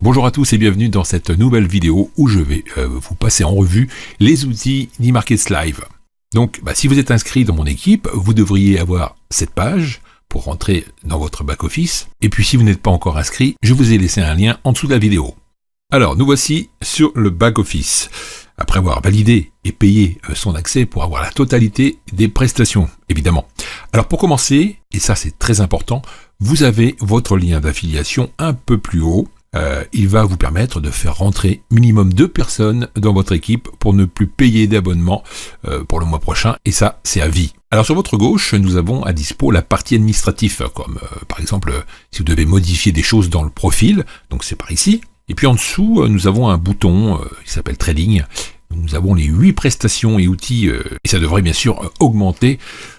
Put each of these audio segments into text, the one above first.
Bonjour à tous et bienvenue dans cette nouvelle vidéo où je vais vous passer en revue les outils d'eMarkets Live. Donc si vous êtes inscrit dans mon équipe, vous devriez avoir cette page pour rentrer dans votre back-office. Et puis si vous n'êtes pas encore inscrit, je vous ai laissé un lien en dessous de la vidéo. Alors nous voici sur le back-office. Après avoir validé et payé son accès pour avoir la totalité des prestations, évidemment. Alors pour commencer, et ça c'est très important, vous avez votre lien d'affiliation un peu plus haut. Il va vous permettre de faire rentrer minimum 2 personnes dans votre équipe pour ne plus payer d'abonnement pour le mois prochain, et ça, c'est à vie. Alors sur votre gauche, nous avons à dispo la partie administrative, comme par exemple, si vous devez modifier des choses dans le profil, donc c'est par ici. Et puis en dessous, nous avons un bouton qui s'appelle Trading. Nous avons les 8 prestations et outils, et ça devrait bien sûr augmenter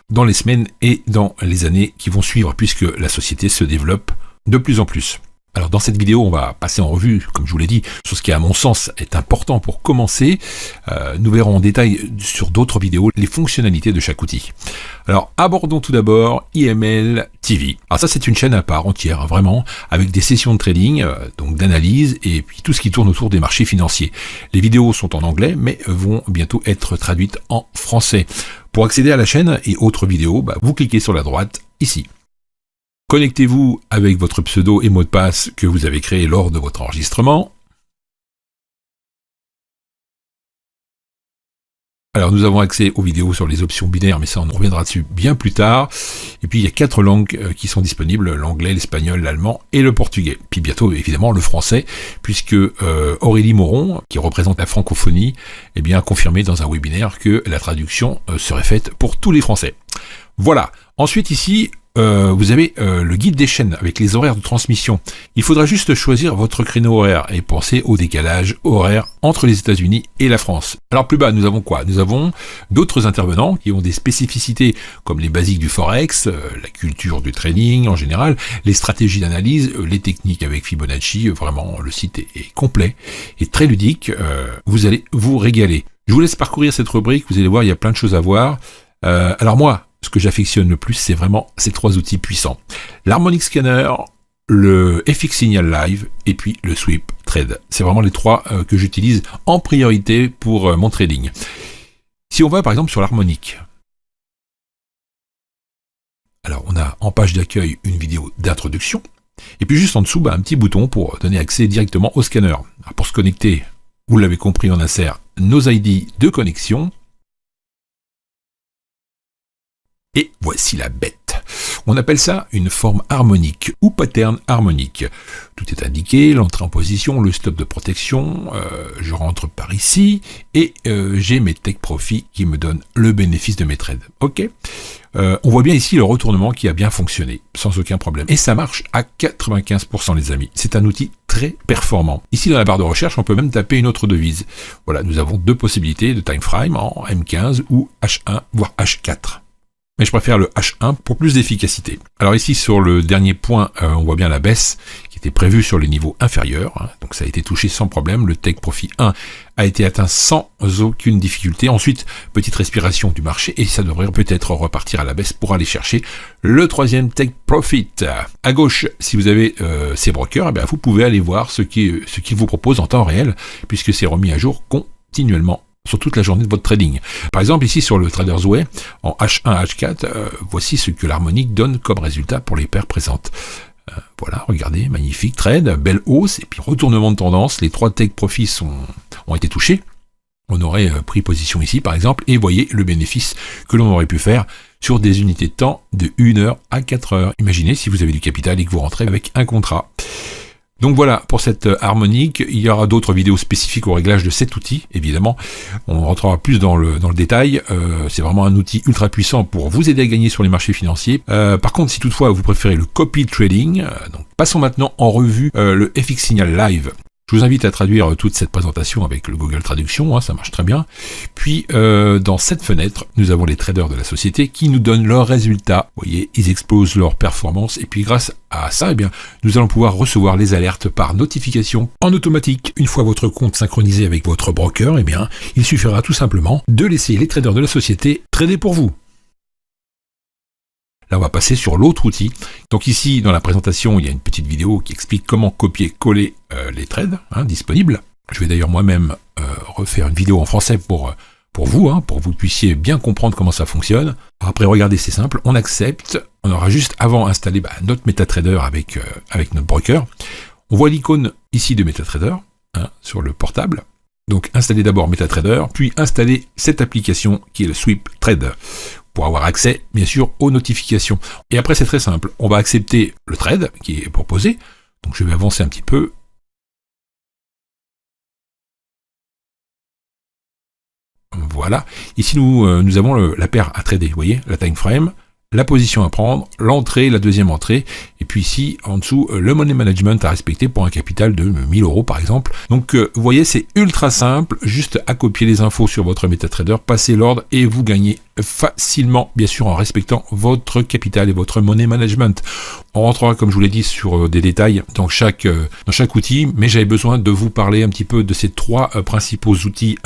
dans les semaines et dans les années qui vont suivre, puisque la société se développe de plus en plus. Alors dans cette vidéo, on va passer en revue, comme je vous l'ai dit, sur ce qui à mon sens est important pour commencer. Nous verrons en détail sur d'autres vidéos les fonctionnalités de chaque outil. Alors abordons tout d'abord IML TV. Alors ça c'est une chaîne à part entière, vraiment, avec des sessions de trading, donc d'analyse, et puis tout ce qui tourne autour des marchés financiers. Les vidéos sont en anglais, mais vont bientôt être traduites en français. Pour accéder à la chaîne et autres vidéos, vous cliquez sur la droite, ici. Connectez-vous avec votre pseudo et mot de passe que vous avez créé lors de votre enregistrement. Alors nous avons accès aux vidéos sur les options binaires, mais ça on reviendra dessus bien plus tard. Et puis il y a 4 langues qui sont disponibles, l'anglais, l'espagnol, l'allemand et le portugais. Puis bientôt évidemment le français, puisque Aurélie Moron, qui représente la francophonie, a confirmé dans un webinaire que la traduction serait faite pour tous les Français. Voilà. Ensuite ici, vous avez le guide des chaînes avec les horaires de transmission. Il faudra juste choisir votre créneau horaire et penser au décalage horaire entre les États-Unis et la France. Alors plus bas, nous avons quoi? Nous avons d'autres intervenants qui ont des spécificités comme les basiques du forex, la culture du trading en général, les stratégies d'analyse, les techniques avec Fibonacci. Vraiment, le site est complet et très ludique. Vous allez vous régaler. Je vous laisse parcourir cette rubrique. Vous allez voir, il y a plein de choses à voir. Alors moi, ce que j'affectionne le plus, c'est vraiment ces 3 outils puissants. L'Harmonic Scanner, le FX Signal Live et puis le Sweep Trade. C'est vraiment les 3 que j'utilise en priorité pour mon trading. Si on va par exemple sur l'Harmonic, alors on a en page d'accueil une vidéo d'introduction et puis juste en dessous un petit bouton pour donner accès directement au scanner. Alors, pour se connecter, vous l'avez compris, on insère nos ID de connexion. Et voici la bête. On appelle ça une forme harmonique ou pattern harmonique. Tout est indiqué, l'entrée en position, le stop de protection, je rentre par ici, et j'ai mes take profits qui me donnent le bénéfice de mes trades. Ok. On voit bien ici le retournement qui a bien fonctionné, sans aucun problème. Et ça marche à 95% les amis. C'est un outil très performant. Ici dans la barre de recherche, on peut même taper une autre devise. Voilà, nous avons 2 possibilités de time frame en M15 ou H1, voire H4. Mais je préfère le H1 pour plus d'efficacité. Alors ici, sur le dernier point, on voit bien la baisse qui était prévue sur les niveaux inférieurs. Donc ça a été touché sans problème. Le Take Profit 1 a été atteint sans aucune difficulté. Ensuite, petite respiration du marché et ça devrait peut-être repartir à la baisse pour aller chercher le 3e Take Profit. À gauche, si vous avez ces brokers, vous pouvez aller voir ce qu'ils vous proposent en temps réel puisque c'est remis à jour continuellement sur toute la journée de votre trading. Par exemple, ici sur le Traders Way, en H1, H4, voici ce que l'harmonique donne comme résultat pour les paires présentes. Voilà, regardez, magnifique trade, belle hausse, et puis retournement de tendance, les 3 take profits ont été touchés. On aurait pris position ici, par exemple, et voyez le bénéfice que l'on aurait pu faire sur des unités de temps de 1 heure à 4 heures. Imaginez si vous avez du capital et que vous rentrez avec un contrat. Donc voilà, pour cette harmonique, il y aura d'autres vidéos spécifiques au réglage de cet outil, évidemment. On rentrera plus dans le détail. C'est vraiment un outil ultra puissant pour vous aider à gagner sur les marchés financiers. Par contre, si toutefois vous préférez le copy trading, donc passons maintenant en revue le FX Signal Live. Je vous invite à traduire toute cette présentation avec le Google Traduction, ça marche très bien. Puis, dans cette fenêtre, nous avons les traders de la société qui nous donnent leurs résultats. Vous voyez, ils explosent leur performance et puis grâce à ça, nous allons pouvoir recevoir les alertes par notification en automatique. Une fois votre compte synchronisé avec votre broker, il suffira tout simplement de laisser les traders de la société trader pour vous. Là, on va passer sur l'autre outil. Donc ici, dans la présentation, il y a une petite vidéo qui explique comment copier-coller les trades disponibles. Je vais d'ailleurs moi-même refaire une vidéo en français pour vous, pour que vous puissiez bien comprendre comment ça fonctionne. Après, regardez, c'est simple, on accepte. On aura juste avant installé notre MetaTrader avec notre broker. On voit l'icône ici de MetaTrader sur le portable. Donc installez d'abord MetaTrader, puis installez cette application qui est le Sweep Trade pour avoir accès, bien sûr, aux notifications. Et après, c'est très simple. On va accepter le trade qui est proposé. Donc je vais avancer un petit peu. Voilà. Ici, nous avons la paire à trader, vous voyez, la time frame, la position à prendre, l'entrée, la deuxième entrée, et puis ici, en dessous, le money management à respecter pour un capital de 1000 euros, par exemple. Donc, vous voyez, c'est ultra simple, juste à copier les infos sur votre MetaTrader, passer l'ordre, et vous gagnez facilement, bien sûr, en respectant votre capital et votre money management. On rentrera, comme je vous l'ai dit, sur des détails dans chaque outil, mais j'avais besoin de vous parler un petit peu de ces trois principaux outils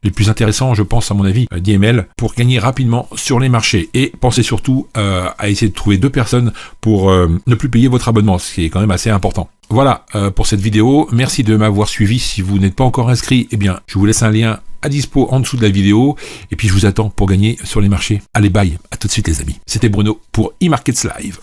les plus intéressants, je pense, à mon avis, d'IML, pour gagner rapidement sur les marchés. Et pensez surtout à essayer de trouver 2 personnes pour ne plus payer votre abonnement, ce qui est quand même assez important. Voilà pour cette vidéo. Merci de m'avoir suivi. Si vous n'êtes pas encore inscrit, eh bien, je vous laisse un lien à dispo en dessous de la vidéo. Et puis, je vous attends pour gagner sur les marchés. Allez, bye. À tout de suite, les amis. C'était Bruno pour eMarkets Live.